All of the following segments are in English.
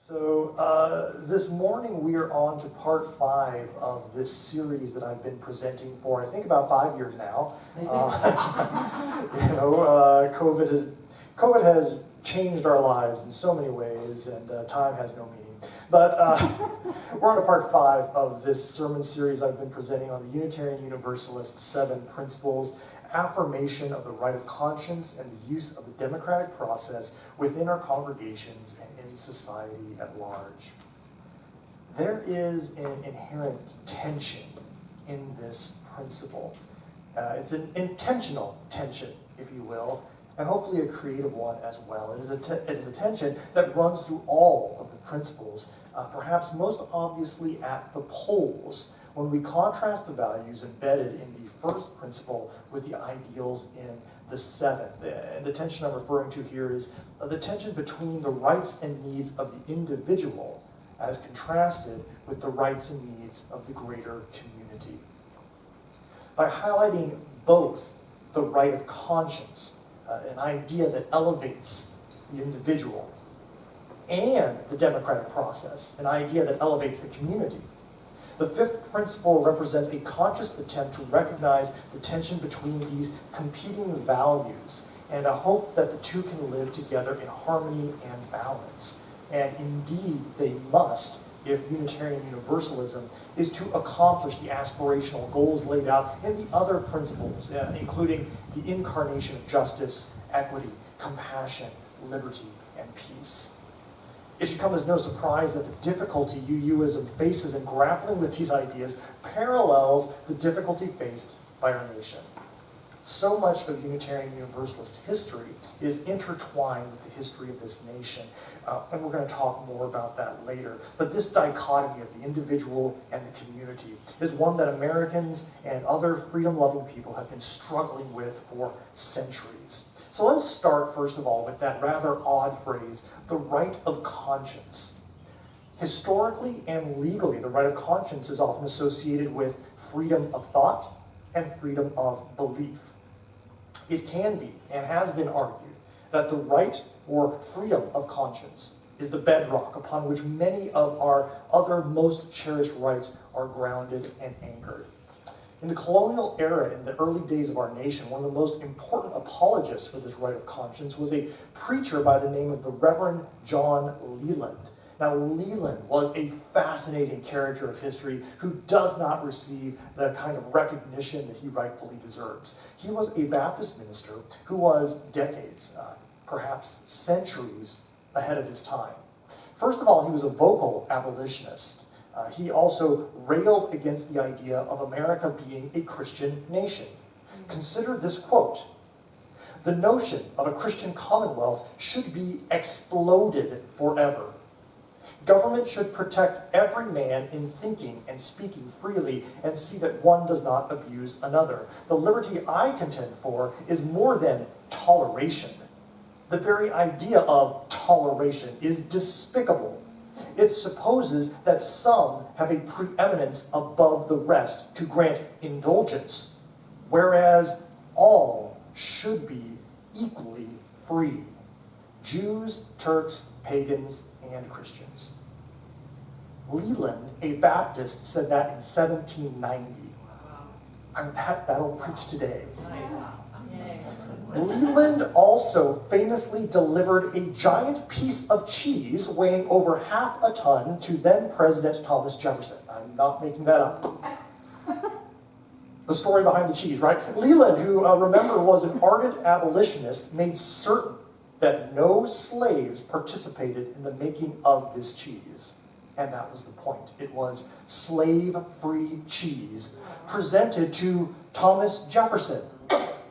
This morning we are on to part 5 of this series that I've been presenting for, I think, about 5 years now. COVID has changed our lives in so many ways, and time has no meaning. But we're on to part 5 of this sermon series I've been presenting on the Unitarian Universalist 7 principles, affirmation of the right of conscience, and the use of the democratic process within our congregations and in society at large. There is an inherent tension in this principle. It's an intentional tension, if you will, and hopefully a creative one as well. It is a tension that runs through all of the principles, perhaps most obviously at the poles, when we contrast the values embedded in the first principle with the ideals in the 7th. And the tension I'm referring to here is the tension between the rights and needs of the individual as contrasted with the rights and needs of the greater community. By highlighting both the right of conscience, an idea that elevates the individual, and the democratic process, an idea that elevates the community, the 5th principle represents a conscious attempt to recognize the tension between these competing values and a hope that the two can live together in harmony and balance. And indeed, they must, if Unitarian Universalism is to accomplish the aspirational goals laid out in the other principles, including the incarnation of justice, equity, compassion, liberty, and peace. It should come as no surprise that the difficulty UUism faces in grappling with these ideas parallels the difficulty faced by our nation. So much of Unitarian Universalist history is intertwined with the history of this nation, and we're going to talk more about that later. But this dichotomy of the individual and the community is one that Americans and other freedom-loving people have been struggling with for centuries. So let's start, first of all, with that rather odd phrase, the right of conscience. Historically and legally, the right of conscience is often associated with freedom of thought and freedom of belief. It can be, and has been argued, that the right or freedom of conscience is the bedrock upon which many of our other most cherished rights are grounded and anchored. In the colonial era, in the early days of our nation, one of the most important apologists for this right of conscience was a preacher by the name of the Reverend John Leland. Now, Leland was a fascinating character of history who does not receive the kind of recognition that he rightfully deserves. He was a Baptist minister who was decades, perhaps centuries, ahead of his time. First of all, he was a vocal abolitionist. He also railed against the idea of America being a Christian nation. Consider this quote: "The notion of a Christian commonwealth should be exploded forever. Government should protect every man in thinking and speaking freely and see that one does not abuse another. The liberty I contend for is more than toleration. The very idea of toleration is despicable. It supposes that some have a preeminence above the rest to grant indulgence, whereas all should be equally free. Jews, Turks, pagans, and Christians." Leland, a Baptist, said that in 1790. I mean, that'll preach today. Leland also famously delivered a giant piece of cheese weighing over half a ton to then President Thomas Jefferson. I'm not making that up. The story behind the cheese, right? Leland, who, remember, was an ardent abolitionist, made certain that no slaves participated in the making of this cheese. And that was the point. It was slave-free cheese presented to Thomas Jefferson,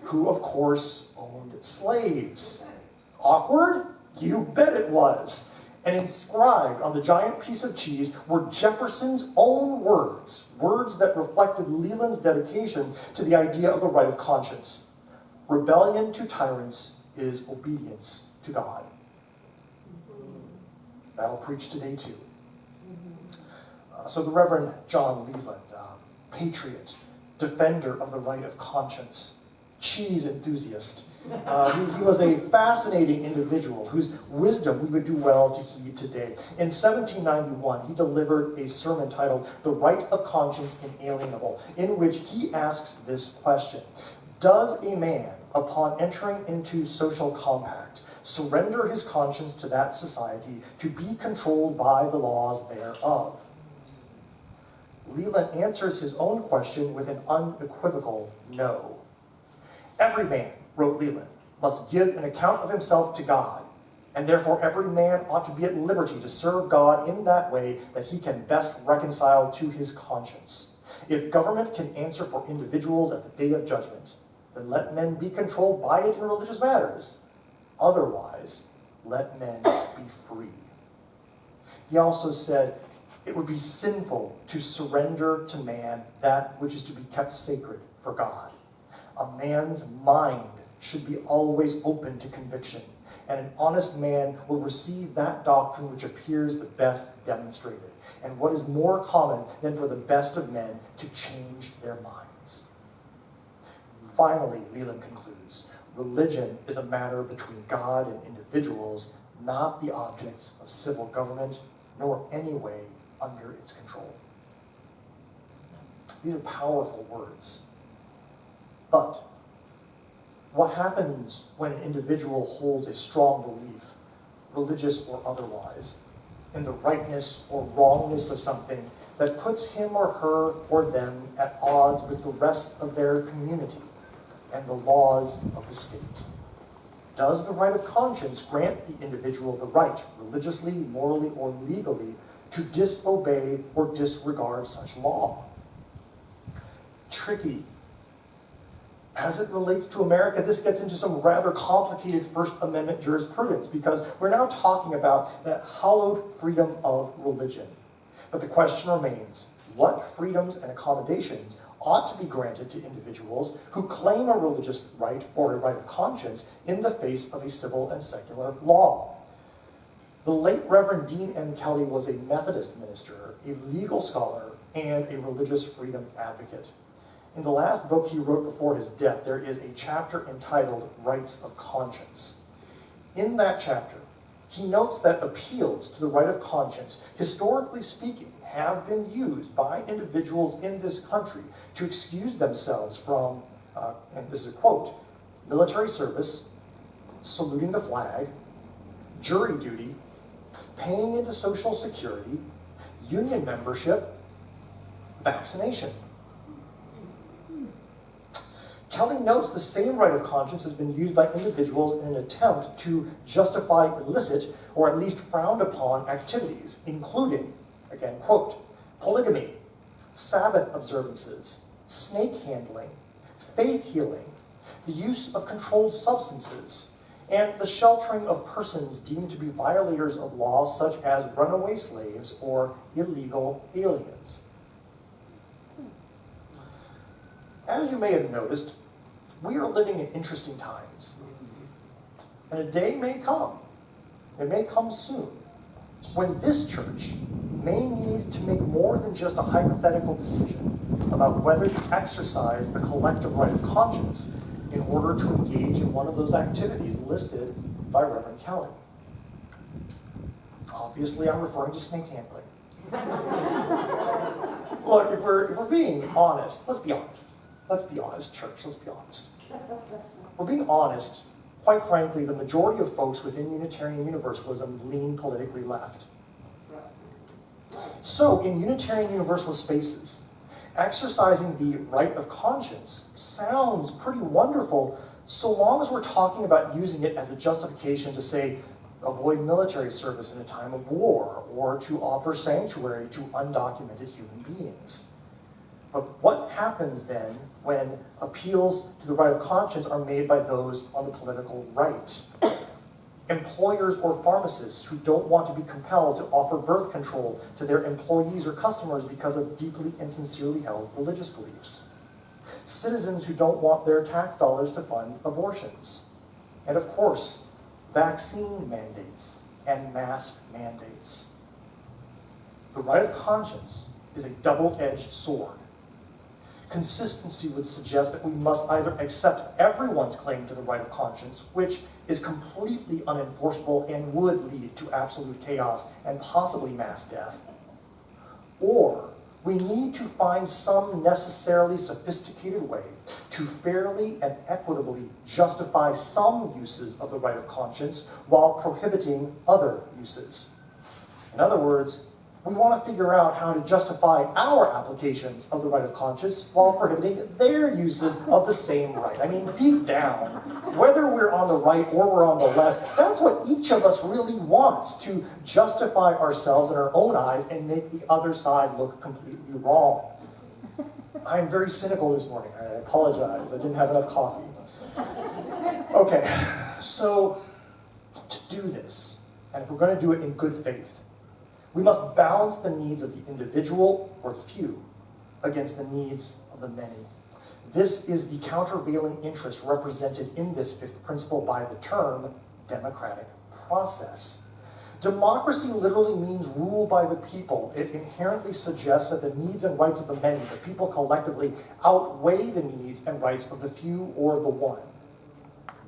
who, of course, owned slaves. Awkward? You bet it was. And inscribed on the giant piece of cheese were Jefferson's own words, words that reflected Leland's dedication to the idea of the right of conscience. "Rebellion to tyrants is obedience to God." That'll preach today too. So the Reverend John Leland, patriot, defender of the right of conscience, cheese enthusiast, He was a fascinating individual whose wisdom we would do well to heed today. In 1791, he delivered a sermon titled "The Right of Conscience Inalienable," in which he asks this question: does a man, upon entering into social compact, surrender his conscience to that society to be controlled by the laws thereof? Leland answers his own question with an unequivocal no. Every man, wrote Leland, must give an account of himself to God, and therefore every man ought to be at liberty to serve God in that way that he can best reconcile to his conscience. If government can answer for individuals at the day of judgment, then let men be controlled by it in religious matters. Otherwise, let men be free. He also said, it would be sinful to surrender to man that which is to be kept sacred for God. A man's mind should be always open to conviction, and an honest man will receive that doctrine which appears the best demonstrated. And what is more common than for the best of men to change their minds? Finally, Leland concludes, religion is a matter between God and individuals, not the objects of civil government, nor any way under its control. These are powerful words. But what happens when an individual holds a strong belief, religious or otherwise, in the rightness or wrongness of something that puts him or her or them at odds with the rest of their community and the laws of the state? Does the right of conscience grant the individual the right, religiously, morally, or legally, to disobey or disregard such law? Tricky. As it relates to America, this gets into some rather complicated First Amendment jurisprudence, because we're now talking about that hallowed freedom of religion. But the question remains, what freedoms and accommodations ought to be granted to individuals who claim a religious right or a right of conscience in the face of a civil and secular law? The late Reverend Dean M. Kelly was a Methodist minister, a legal scholar, and a religious freedom advocate. In the last book he wrote before his death, there is a chapter entitled Rights of Conscience. In that chapter, he notes that appeals to the right of conscience, historically speaking, have been used by individuals in this country to excuse themselves from, and this is a quote, military service, saluting the flag, jury duty, paying into Social Security, union membership, vaccination. Kelly notes the same right of conscience has been used by individuals in an attempt to justify illicit, or at least frowned upon, activities, including, again, quote, polygamy, Sabbath observances, snake handling, faith healing, the use of controlled substances, and the sheltering of persons deemed to be violators of law, such as runaway slaves or illegal aliens. As you may have noticed, we are living in interesting times. And a day may come, it may come soon, when this church may need to make more than just a hypothetical decision about whether to exercise the collective right of conscience in order to engage in one of those activities listed by Reverend Kelly. Obviously, I'm referring to snake handling. Look, if we're being honest, let's be honest. Let's be honest, church, let's be honest. We're being honest, quite frankly, the majority of folks within Unitarian Universalism lean politically left. So, in Unitarian Universalist spaces, exercising the right of conscience sounds pretty wonderful, so long as we're talking about using it as a justification to, say, avoid military service in a time of war, or to offer sanctuary to undocumented human beings. But what happens then when appeals to the right of conscience are made by those on the political right? Employers or pharmacists who don't want to be compelled to offer birth control to their employees or customers because of deeply and sincerely held religious beliefs. Citizens who don't want their tax dollars to fund abortions. And of course, vaccine mandates and mask mandates. The right of conscience is a double-edged sword. Consistency would suggest that we must either accept everyone's claim to the right of conscience, which is completely unenforceable and would lead to absolute chaos and possibly mass death, or we need to find some necessarily sophisticated way to fairly and equitably justify some uses of the right of conscience while prohibiting other uses. In other words, we want to figure out how to justify our applications of the right of conscience while prohibiting their uses of the same right. I mean, deep down, whether we're on the right or we're on the left, that's what each of us really wants, to justify ourselves in our own eyes and make the other side look completely wrong. I'm very cynical this morning. I apologize. I didn't have enough coffee. Okay, so to do this, and if we're going to do it in good faith, we must balance the needs of the individual, or the few, against the needs of the many. This is the countervailing interest represented in this fifth principle by the term democratic process. Democracy literally means rule by the people. It inherently suggests that the needs and rights of the many, the people collectively, outweigh the needs and rights of the few or the one.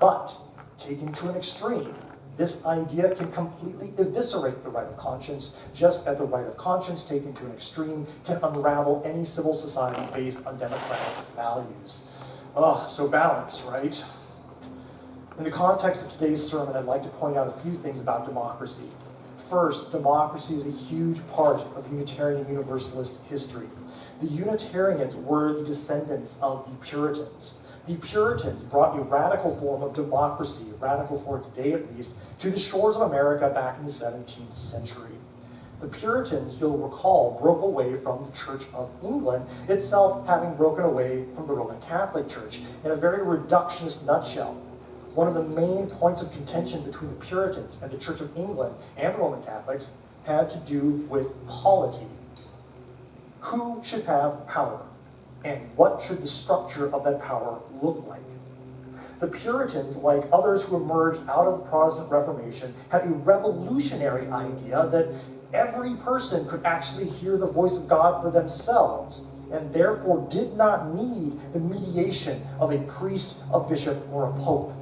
But, taken to an extreme, this idea can completely eviscerate the right of conscience, just as the right of conscience taken to an extreme can unravel any civil society based on democratic values. So balance, right? In the context of today's sermon, I'd like to point out a few things about democracy. First, democracy is a huge part of Unitarian Universalist history. The Unitarians were the descendants of the Puritans. The Puritans brought a radical form of democracy, radical for its day at least, to the shores of America back in the 17th century. The Puritans, you'll recall, broke away from the Church of England, itself having broken away from the Roman Catholic Church. In a very reductionist nutshell, one of the main points of contention between the Puritans and the Church of England and the Roman Catholics had to do with polity. Who should have power? And what should the structure of that power look like? The Puritans, like others who emerged out of the Protestant Reformation, had a revolutionary idea that every person could actually hear the voice of God for themselves, and therefore did not need the mediation of a priest, a bishop, or a pope.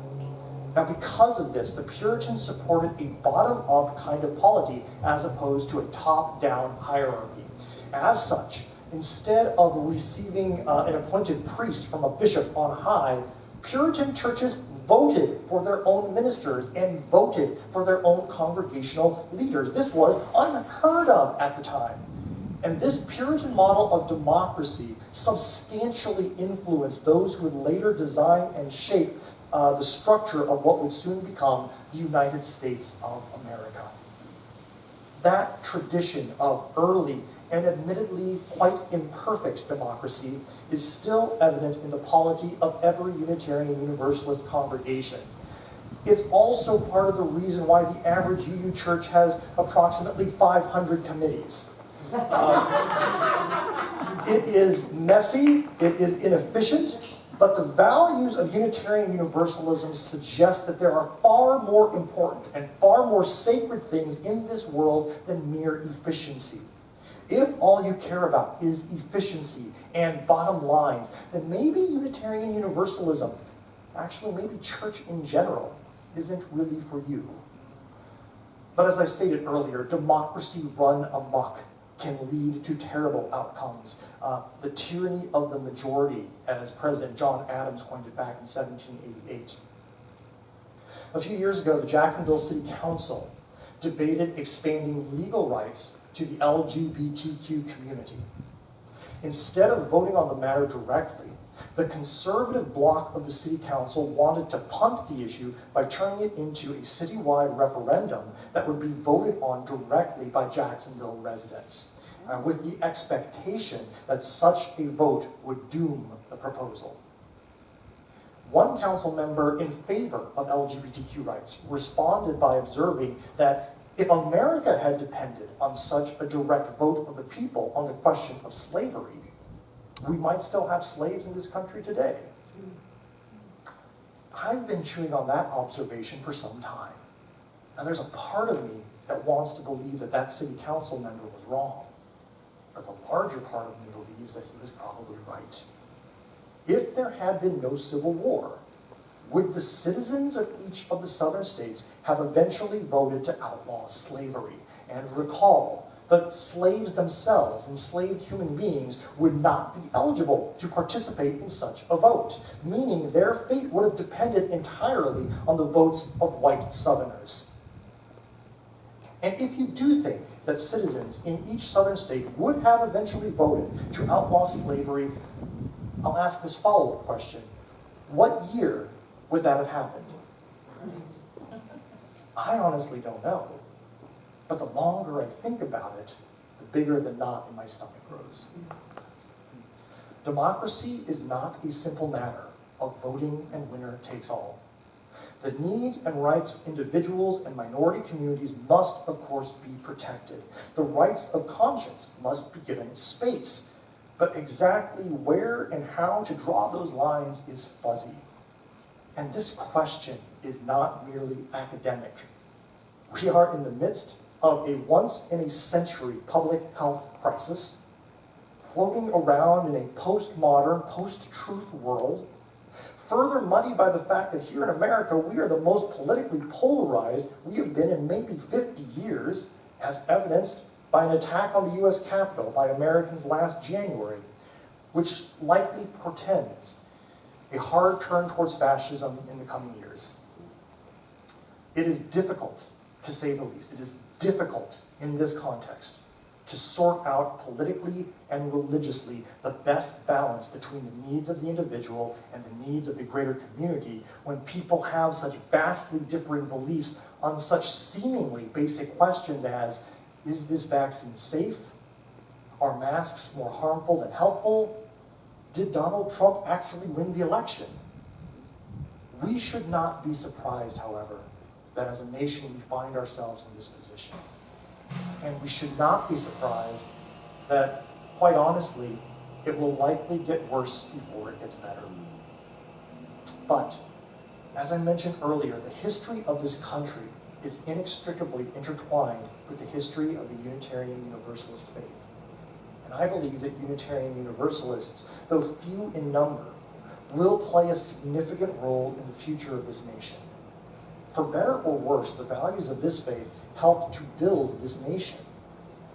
Now, because of this, the Puritans supported a bottom-up kind of polity as opposed to a top-down hierarchy. As such, instead of receiving an appointed priest from a bishop on high, Puritan churches voted for their own ministers and voted for their own congregational leaders. This was unheard of at the time. And this Puritan model of democracy substantially influenced those who would later design and shape the structure of what would soon become the United States of America. That tradition of early and admittedly quite imperfect democracy is still evident in the polity of every Unitarian Universalist congregation. It's also part of the reason why the average UU church has approximately 500 committees. It is messy, it is inefficient, but the values of Unitarian Universalism suggest that there are far more important and far more sacred things in this world than mere efficiency. If all you care about is efficiency and bottom lines, then maybe Unitarian Universalism, actually maybe church in general, isn't really for you. But as I stated earlier, democracy run amok can lead to terrible outcomes. The tyranny of the majority, as President John Adams coined it back in 1788. A few years ago, the Jacksonville City Council debated expanding legal rights to the LGBTQ community. Instead of voting on the matter directly, the conservative bloc of the city council wanted to punt the issue by turning it into a citywide referendum that would be voted on directly by Jacksonville residents, with the expectation that such a vote would doom the proposal. One council member in favor of LGBTQ rights responded by observing that if America had depended on such a direct vote of the people on the question of slavery, we might still have slaves in this country today. I've been chewing on that observation for some time. Now, there's a part of me that wants to believe that that city council member was wrong, but the larger part of me believes that he was probably right. if there had been no Civil War, would the citizens of each of the southern states have eventually voted to outlaw slavery? And recall that slaves themselves, enslaved human beings, would not be eligible to participate in such a vote, meaning their fate would have depended entirely on the votes of white Southerners. And if you do think that citizens in each southern state would have eventually voted to outlaw slavery, I'll ask this follow-up question. What year would that have happened? I honestly don't know. But the longer I think about it, the bigger the knot in my stomach grows. Democracy is not a simple matter of voting and winner takes all. The needs and rights of individuals and minority communities must, of course, be protected. The rights of conscience must be given space. But exactly where and how to draw those lines is fuzzy. And this question is not merely academic. We are in the midst of a once-in-a-century public health crisis, floating around in a postmodern, post-truth world, further muddied by the fact that here in America, we are the most politically polarized we have been in maybe 50 years, as evidenced by an attack on the US Capitol by Americans last January, which likely portends a hard turn towards fascism in the coming years. It is difficult, to say the least. It is difficult in this context to sort out politically and religiously the best balance between the needs of the individual and the needs of the greater community when people have such vastly differing beliefs on such seemingly basic questions as, is this vaccine safe? Are masks more harmful than helpful? Did Donald Trump actually win the election? We should not be surprised, however, that as a nation we find ourselves in this position. And we should not be surprised that, quite honestly, it will likely get worse before it gets better. But, as I mentioned earlier, the history of this country is inextricably intertwined with the history of the Unitarian Universalist faith. And I believe that Unitarian Universalists, though few in number, will play a significant role in the future of this nation. For better or worse, the values of this faith helped to build this nation.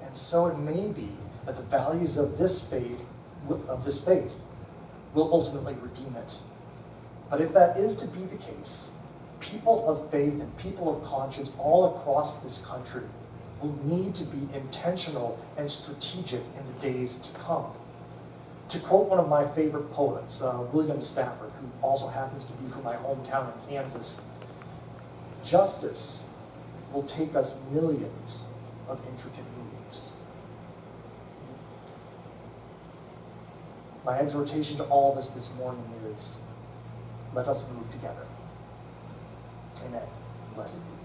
And so it may be that the values of this faith will ultimately redeem it. But if that is to be the case, people of faith and people of conscience all across this country will need to be intentional and strategic in the days to come. To quote one of my favorite poets, William Stafford, who also happens to be from my hometown in Kansas, justice will take us millions of intricate moves. My exhortation to all of us this morning is, let us move together. Amen. Blessed be.